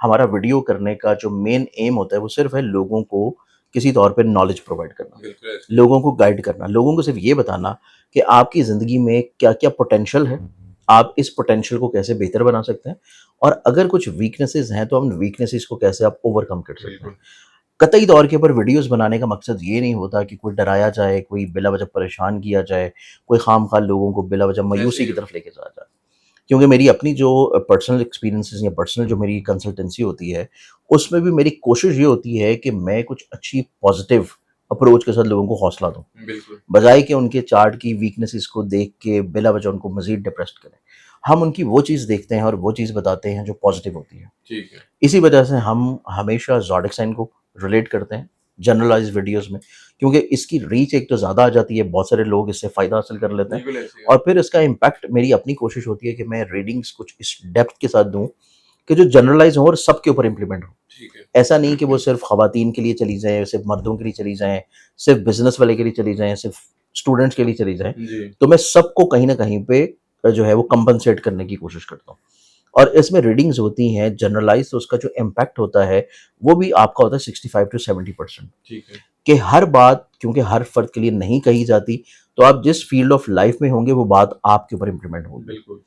हमारा वीडियो करने का जो मेन एम होता है वो सिर्फ है लोगों को किसी तौर पे नॉलेज प्रोवाइड करना, बिल्कुल ऐसे। लोगों को गाइड करना, लोगों को सिर्फ ये बताना कि आपकी ज़िंदगी में क्या-क्या पोटेंशियल है, आप इस पोटेंशियल को कैसे बेहतर बना सकते हैं और अगर कुछ वीकनेसेस हैं तो उन वीकनेसेस को कैसे आप ओवरकम कर सकते हैं। बिल्कुल। कतई तौर के ऊपर वीडियोज़ बनाने का मकसद ये नहीं होता कि कोई डराया जाए, कोई बिला वजह परेशान किया जाए, कोई खामख़ा लोगों को बिला वजह ऐसे मायूसी ही की होता तरफ लेके जाया जाए। क्योंकि मेरी अपनी जो पर्सनल एक्सपीरियंसेस या पर्सनल जो मेरी कंसल्टेंसी होती है, उसमें भी मेरी कोशिश ये होती है कि मैं कुछ अच्छी पॉज़िटिव अप्रोच के साथ लोगों को हौसला दूँ। है। बिल्कुल। बजाए कि उनके चार्ट की वीकनेसेस को देख के बिला वजह उनको मज़ीद डिप्रेस्ड करें। हम उनकी वो चीज़ देखते हैं और वो चीज़ बताते हैं जो पॉज़िटिव होती है। ठीक है। इसी वजह से हम हमेशा ज़ोडिक साइन को रिलेट करते हैं जनरलाइज़्ड वीडियोज़ में, क्योंकि इसकी रीच एक तो ज़्यादा आ जाती है, बहुत सारे लोग इससे फ़ायदा हासिल कर लेते हैं बिल्कुल ऐसे ही है। और फिर इसका इम्पैक्ट मेरी अपनी कोशिश होती है कि मैं रीडिंग्स कुछ इस डेप्थ के साथ दूँ कि जो जनरलाइज़ हो और सबके ऊपर इम्प्लीमेंट हो। ठीक है। ऐसा नहीं कि वो सिर्फ़ ख़वातीन के लिए चली जाएँ, सिर्फ़ मर्दों के लिए चली जाएँ, सिर्फ़ बिज़नेस वाले के लिए चली जाएँ, सिर्फ़ स्टूडेंट्स के लिए चली जाएँ। जी। तो मैं सबको कहीं न कहीं पे जो है वो कंपनसेट करने की कोशिश करता हूँ। और इसमें रीडिंग्स होती हैं जनरलाइज़, तो उसका जो इम्पैक्ट होता है, वो भी आपका होता है 65 टू 70% ठीक है। कि हर बात क्योंकि हर फ़र्द के लिए नहीं कही जाती, तो आप जिस फ़ील्ड ऑफ लाइफ़ में होंगे, वो बात आपके ऊपर इम्प्लीमेंट होगी। बिल्कुल।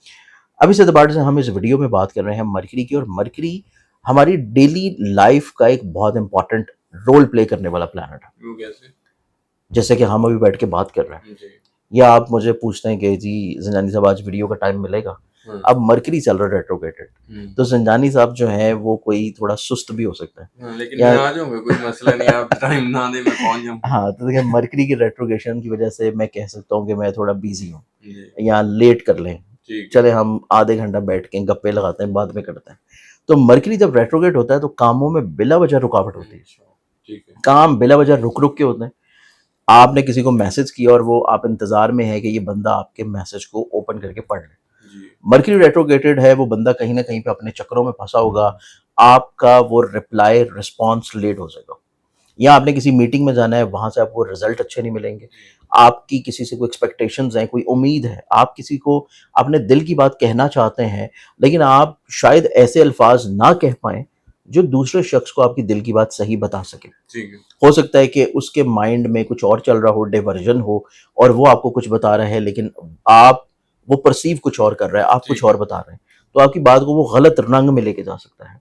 अब इस एतबार से हम इस वीडियो में बात कर रहे हैं मरकरी की और मरकरी हमारी डेली लाइफ़ का एक बहुत इम्पोर्टेंट रोल प्ले करने वाला प्लैनेट है। वो कैसे? जैसे कि हम अभी बैठ के बात कर रहे हैं जी। या आप मुझे पूछते हैं कि जी ज़िंदानी साहब आज वीडियो का टाइम मिलेगा? हाँ। अब मरकरी चल रहा है रेट्रोग्रेडेड, हुँ। तो ज़िंदानी साहब जो हैं वो कोई थोड़ा सुस्त भी हो सकता है हाँ, लेकिन मैं या आ जाऊँगा, कोई मसला नहीं है, आप टाइम ना दें, मैं पहुँच जाऊँगा। हाँ, तो देखिए मरकरी की रेट्रोगेशन की वजह से मैं कह सकता हूँ कि मैं थोड़ा बिज़ी हूँ जी। या लेट कर लें। ठीक है। चले हम आधे घंटा बैठ के गप्पे लगाते हैं, बाद में करते हैं। तो मरकरी जब रेट्रोग्रेड होता है तो कामों में बिला वजह रुकावट होती है। अच्छा, ठीक है। काम बिला वजह रुक-रुक के होते हैं। आपने किसी को मैसेज किया और वो आप इंतज़ार में हैं कि ये बंदा आपके मैसेज को ओपन करके पढ़ ले। जी। मरकरी रेट्रोग्रेडेड है, वो बंदा कहीं न कहीं पे अपने चक्करों में फँसा होगा, आपका वो रिप्लाई रिस्पॉन्स लेट हो जाएगा। या आपने किसी मीटिंग में जाना है, वहाँ से आपको रिज़ल्ट अच्छे नहीं मिलेंगे। जी। आपकी किसी से कोई एक्सपेक्टेशंस हैं, कोई उम्मीद है, आप किसी को अपने दिल की बात कहना चाहते हैं, लेकिन आप शायद ऐसे अल्फ़ाज़ ना कह पाएँ, जो दूसरे शख्स को आपकी दिल की बात सही बता सकें। ठीक है। हो सकता है कि उसके माइंड में कुछ और चल रहा हो, डाइवर्जन हो और वो आपको कुछ बता रहा है, लेकिन आप वो परसीव कुछ और कर रहा है, आप कुछ ठीक और है। बता रहे हैं। तो आपकी बात को वो गलत रंग में लेके जा सकता है।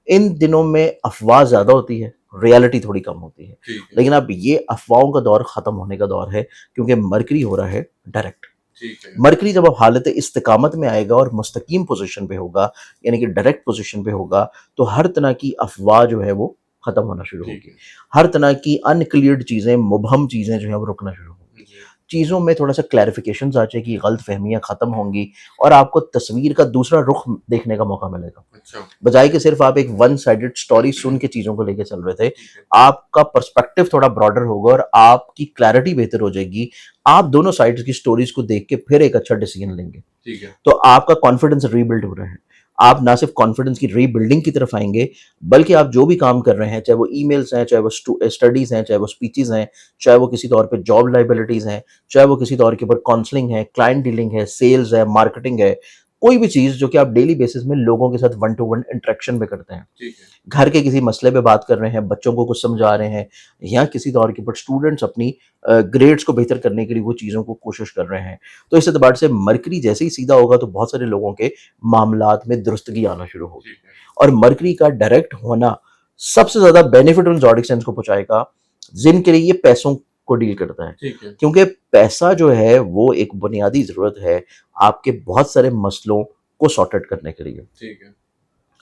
इन दिनों में अफ़वाह ज़्यादा होती है, रियलिटी थोड़ी कम होती है। ठीक है। लेकिन अब ये अफ़वाहों का दौर ख़त्म होने का दौर है क्योंकि मरकरी हो रहा है डायरेक्ट। ठीक है। मरकरी जब अब हालत इस्तिकामत में आएगा और मुस्तकीम पोज़ीशन पे होगा, यानी कि डायरेक्ट पोज़ीशन पे होगा, तो हर तरह की अफ़वाह जो है वो ख़त्म होना शुरू ठीक होगी। है। हर तरह की अनक्लियर्ड चीज़ें, मुबहम चीज़ें जो हैं वो रुकना शुरू होंगी। जी। चीज़ों में थोड़ा-सा क्लैरिफ़िकेशंस आ जाएगी, गलतफ़हमियाँ ख़त्म होंगी और आपको तस्वीर का दूसरा रुख देखने का मौका मिलेगा। अच्छा। बजाए कि सिर्फ़ आप एक वन साइडेड स्टोरी सुन के चीज़ों को लेके चल रहे थे, ठीक है। आपका पर्सपेक्टिव थोड़ा ब्रॉडर होगा और आपकी क्लैरिटी बेहतर हो जाएगी। आप दोनों साइड्स की स्टोरीज़ को देख के फिर एक अच्छा डिसीज़न लेंगे। ठीक है। तो आपका कॉन्फिडेंस रीबिल्ड हो रहा है। आप ना सिर्फ़ कॉन्फिडेंस की रीबिल्डिंग की तरफ आएँगे, बल्कि आप जो भी काम कर रहे हैं, चाहे वो ईमेल्स हैं, चाहे वो स्टडीज़ हैं, चाहे वो स्पीचेज़ हैं, चाहे वो किसी तौर पे जॉब लायबिलिटीज़ हैं, चाहे वो किसी तौर के ऊपर काउंसलिंग है, क्लाइंट डीलिंग है, सेल्स है, मार्केटिंग है, कोई भी चीज़ जो कि आप डेली बेसिस में लोगों के साथ वन टू वन इंटरेक्शन में करते हैं। ठीक है। घर के किसी मसले पे बात कर रहे हैं, बच्चों को कुछ समझा रहे हैं या किसी दौर के ऊपर स्टूडेंट्स अपनी ग्रेड्स को बेहतर करने के लिए वो चीज़ों को कोशिश कर रहे हैं। तो इस एतबार से मरकरी जैसे ही सीधा होगा तो बहुत सारे लोगों के मामलात में दुरुस्तगी आना शुरू होगी ठीक है। और मरकरी का डायरेक्ट होना सबसे ज़्यादा बेनिफिट उन ज़ोडिक साइन्स को पहुँचाएगा, जिनके लिए ये पैसों को डील करता है। ठीक है। क्योंकि पैसा जो है वो एक बुनियादी ज़रूरत है आपके बहुत सारे मसलों को सॉर्ट आउट करने के लिए। ठीक है।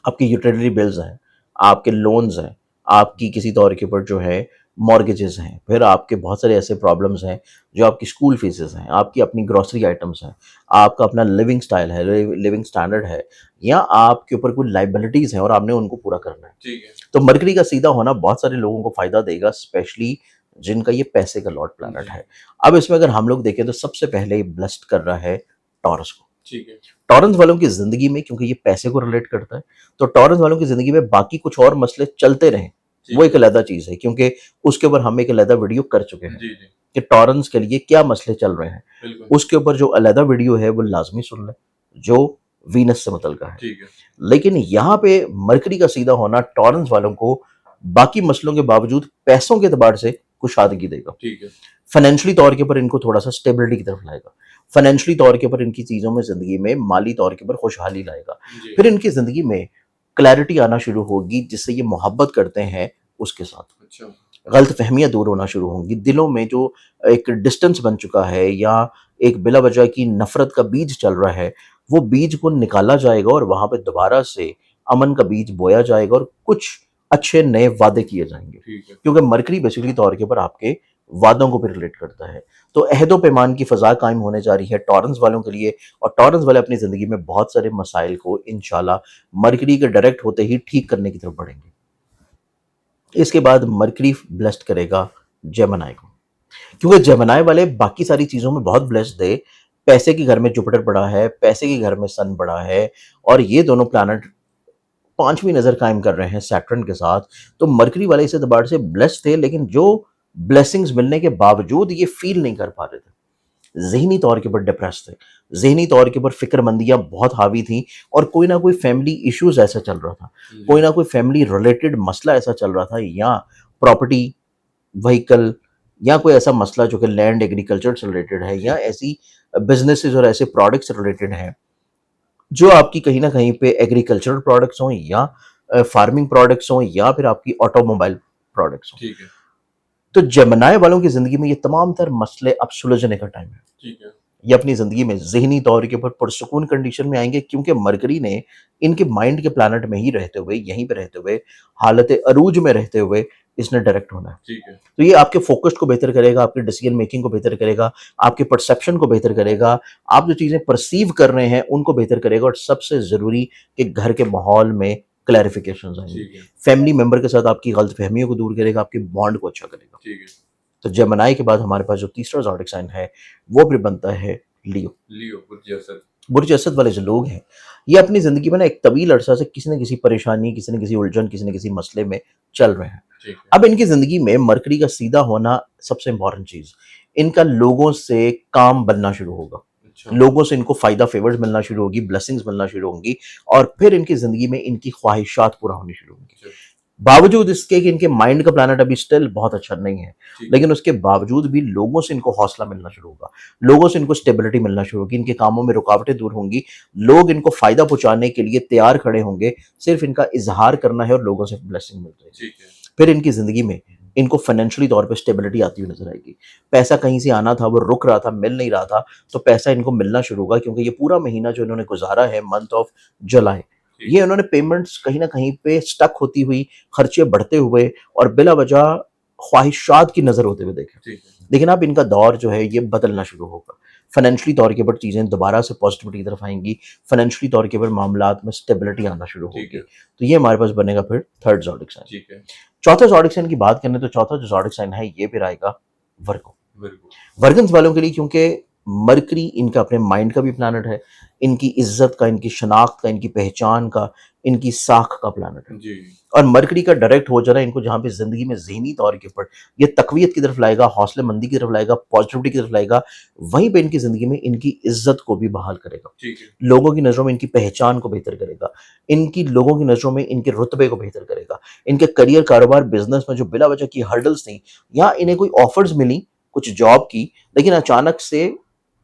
आपकी यूटिलिटी बिल्स हैं, आपके लोन्स हैं, आपकी किसी तौर के ऊपर जो है मॉर्गेजेस हैं, फिर आपके बहुत सारे ऐसे प्रॉब्लम्स हैं जो आपकी स्कूल फीसेस हैं, आपकी अपनी ग्रोसरी आइटम्स हैं, आपका अपना लिविंग स्टाइल है, लिविंग स्टैंडर्ड है या आपके ऊपर कोई लायबिलिटीज़ हैं और आपने उनको पूरा करना है। ठीक है। तो मरकरी का सीधा होना बहुत सारे लोगों को फ़ायदा देगा, स्पेशली जिनका ये पैसे का लॉर्ड प्लैनेट जी। है। अब इसमें अगर हम लोग देखें तो सबसे पहले ये ब्लेस्ड कर रहा है टॉरस को। ठीक है। टॉरेंस वालों की ज़िंदगी में क्योंकि ये पैसे को रिलेट करता है, तो टॉरेंस वालों की ज़िंदगी में बाकी कुछ और मसले चलते रहें, वो ठीक एक है। अलग चीज़ है क्योंकि उसके ऊपर हम एक अलग वीडियो कर चुके हैं जी, जी। कि टॉरेंस के लिए क्या मसले चल रहे हैं। बिल्कुल। उसके ऊपर जो अलग वीडियो है वो लाज़मी सुन लें, जो वीनस से मुतल्लिका है। ठीक है। लेकिन यहाँ पे मरकरी का सीधा होना टॉरेंस वालों को बाकी मसलों के बावजूद पैसों के एतबार से कुशादगी देगा। ठीक है। फाइनेंशियली तौर के ऊपर इनको थोड़ा सा स्टेबिलिटी की तरफ लाएगा। फाइनेंशियली तौर के ऊपर इनकी चीज़ों में ज़िंदगी में माली तौर के ऊपर खुशहाली लाएगा। जी। फिर इनकी ज़िंदगी में क्लैरिटी आना शुरू होगी जिससे ये मोहब्बत करते हैं उसके साथ। अच्छा। गलत फहमियाँ दूर होना शुरू होंगी। दिलों में जो एक डिस्टेंस बन चुका है या एक बिला वजह की नफ़रत का बीज चल रहा है, वो बीज को निकाला जाएगा और वहाँ पे दोबारा से अमन का बीज बोया जाएगा और कुछ अच्छे नए वादे किए जाएँगे। ठीक है। क्योंकि मरकरी बेसिकली तौर के ऊपर आपके वादों को भी रिलेट करता है। तो अहद-ओ-पैमान की फ़ज़ा कायम होने जा रही है टॉरेंस वालों के लिए और टॉरेंस वाले अपनी ज़िंदगी में बहुत सारे मसाइल को इंशाल्लाह मरकरी के डायरेक्ट होते ही ठीक करने की तरफ बढ़ेंगे। इसके बाद मरकरी ब्लेस्ड करेगा जेमिनी को, क्योंकि जेमिनी वाले बाकी सारी चीज़ों में बहुत ब्लेस्ड थे। पैसे के घर में जुपिटर पड़ा है, पैसे के घर में सन पड़ा है और ये दोनों प्लैनेट 5वीं नज़र कायम कर रहे हैं सैटर्न के साथ। तो मरकरी वाले इस एतबार से ब्लेस्ड थे, लेकिन जो ब्लेसिंग्स मिलने के बावजूद ये फ़ील नहीं कर पा रहे थे। ज़हनी तौर के ऊपर डिप्रेस थे, ज़हनी तौर के ऊपर फ़िक्रमंदियाँ बहुत हावी थीं और कोई ना कोई फैमिली इश्यूज़ ऐसा चल रहा था, जी। कोई ना कोई फैमिली रिलेटेड मसला ऐसा चल रहा था या प्रॉपर्टी, व्हीकल या कोई ऐसा मसला जो कि लैंड एग्रीकल्चर से रिलेटेड है या ऐसी बिज़नेसेस और ऐसे प्रोडक्ट्स से रिलेटेड हैं, जो आपकी कहीं न कहीं पे एग्रीकल्चरल प्रोडक्ट्स हों या फार्मिंग प्रोडक्ट्स हों या फिर आपकी ऑटोमोबाइल प्रोडक्ट्स हों। ठीक है। तो जेमिनी वालों की ज़िंदगी में ये तमाम तर मसले अब सुलझने का टाइम है। ठीक है। ये अपनी ज़िंदगी में ज़हनी तौर के ऊपर पुरसुकून कंडीशन में आएँगे क्योंकि मरकरी ने इनके माइंड के प्लैनेट में ही रहते हुए, यहीं पे रहते हुए, हालत अरूज में रहते हुए इसने डायरेक्ट होना है। ठीक है। तो ये आपके फ़ोकस को बेहतर करेगा, आपके डिसीजन मेकिंग को बेहतर करेगा, आपके परसेप्शन को बेहतर करेगा, आप जो चीज़ें परसीव कर रहे हैं उनको बेहतर करेगा और सबसे ज़रूरी कि घर के माहौल में क्लैरिफिकेशंस आएँगी। ठीक है। फैमिली मेंबर के साथ आपकी गलतफ़हमियों को दूर करेगा, आपके बॉन्ड को अच्छा करेगा। ठीक है। तो जेमिनी के बाद हमारे पास जो तीसरा ज़ोडिक साइन है, वो फिर बनता है लियो। लियो बुर्ज असद। बुर्ज असद वाले जो लोग हैं, ये अपनी ज़िंदगी में ना एक तवील अरसा से किसी न किसी परेशानी, किसी न किसी उलझन, किसी न किसी मसले में चल रहे हैं। ठीक है। अब इनकी ज़िंदगी में मरकरी का सीधा होना सबसे इम्पोर्टेंट चीज़, इनका लोगों से काम बनना शुरू होगा। अच्छा। लोगों से इनको फ़ायदा फ़ेवर्स मिलना शुरू होगी, ब्लेसिंग्स मिलना शुरू होंगी और फिर इनकी ज़िंदगी में इनकी ख्वाहिशात पूरा होनी शुरू होंगी। अच्छा। बावजूद इसके कि इनके माइंड का प्लैनेट अभी स्टिल बहुत अच्छा नहीं है, ठीक है। लेकिन उसके बावजूद भी लोगों से इनको हौसला मिलना शुरू होगा, लोगों से इनको स्टेबिलिटी मिलना शुरू होगी, इनके कामों में रुकावटें दूर होंगी, लोग इनको फ़ायदा पहुँचाने के लिए तैयार खड़े होंगे, सिर्फ़ इनका इज़हार करना है और लोगों से ब्लेसिंग मिल जाएगी। ठीक है। फिर इनकी ज़िंदगी में इनको फाइनेंशियली तौर पे स्टेबिलिटी आती हुई नज़र आएगी। पैसा कहीं से आना था, वो रुक रहा था, मिल नहीं रहा था, तो पैसा इनको मिलना शुरू होगा क्योंकि ये पूरा महीना जो इन्होंने गुज़ारा है मंथ ऑफ जुलाई, ठीक ये इन्होंने पेमेंट्स कहीं न कहीं पे स्टक होती हुई, खर्चे बढ़ते हुए और बिला वजह ख्वाहिशात की नज़र होते हुए देखे। ठीक है। लेकिन अब इनका दौर जो है ये बदलना शुरू होगा। फाइनेंशियली तौर के ऊपर चीज़ें दोबारा से पॉजिटिविटी की तरफ आएँगी, फाइनेंशियली तौर के ऊपर मामलात में स्टेबिलिटी आना शुरू ठीक होगी। है। तो ये हमारे पास बनेगा फिर थर्ड ज़ोडिक साइन। ठीक है। चौथा ज़ोडिक साइन की बात करें तो चौथा जो ज़ोडिक साइन है ये फिर आएगा वर्गो। वर्गो। वर्गन्स वालों के लिए क्योंकि मरकरी इनका अपने माइंड का भी प्लैनेट है, इनकी इज्जत का, इनकी शनाख्त का, इनकी पहचान का, इनकी साख का प्लैनेट है। जी। और मरकरी का डायरेक्ट हो जाना इनको जहाँ पे ज़िंदगी में ज़हनी तौर के ऊपर ये तक़वियत की तरफ लाएगा, हौसलेमंदी की तरफ लाएगा, पॉजिटिविटी की तरफ लाएगा, वहीं पे इनकी ज़िंदगी में इनकी इज्जत को भी बहाल करेगा। ठीक है। लोगों की नज़रों में इनकी पहचान को बेहतर करेगा, इनकी लोगों की नज़रों में इनके रुतबे को बेहतर करेगा, इनके करियर, कारोबार, बिज़नेस में जो बिला वजह की हर्डल्स थी या इन्हें कोई ऑफ़र्स मिली कुछ जॉब की, लेकिन अचानक से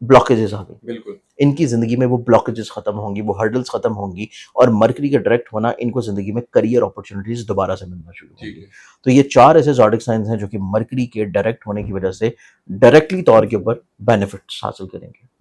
ब्लॉकेजेस आ गई। बिल्कुल। इनकी ज़िंदगी में वो ब्लॉकेजेस ख़त्म होंगी, वो हर्डल्स ख़त्म होंगी और मरकरी का डायरेक्ट होना इनको ज़िंदगी में करियर अपॉर्चुनिटीज़ दोबारा से मिलना शुरू ठीक होंगी। है। तो ये 4 ऐसे ज़ोडिक साइन्स हैं जो कि मरकरी के डायरेक्ट होने की वजह से डायरेक्टली तौर के ऊपर बेनिफिट्स हासिल करेंगे।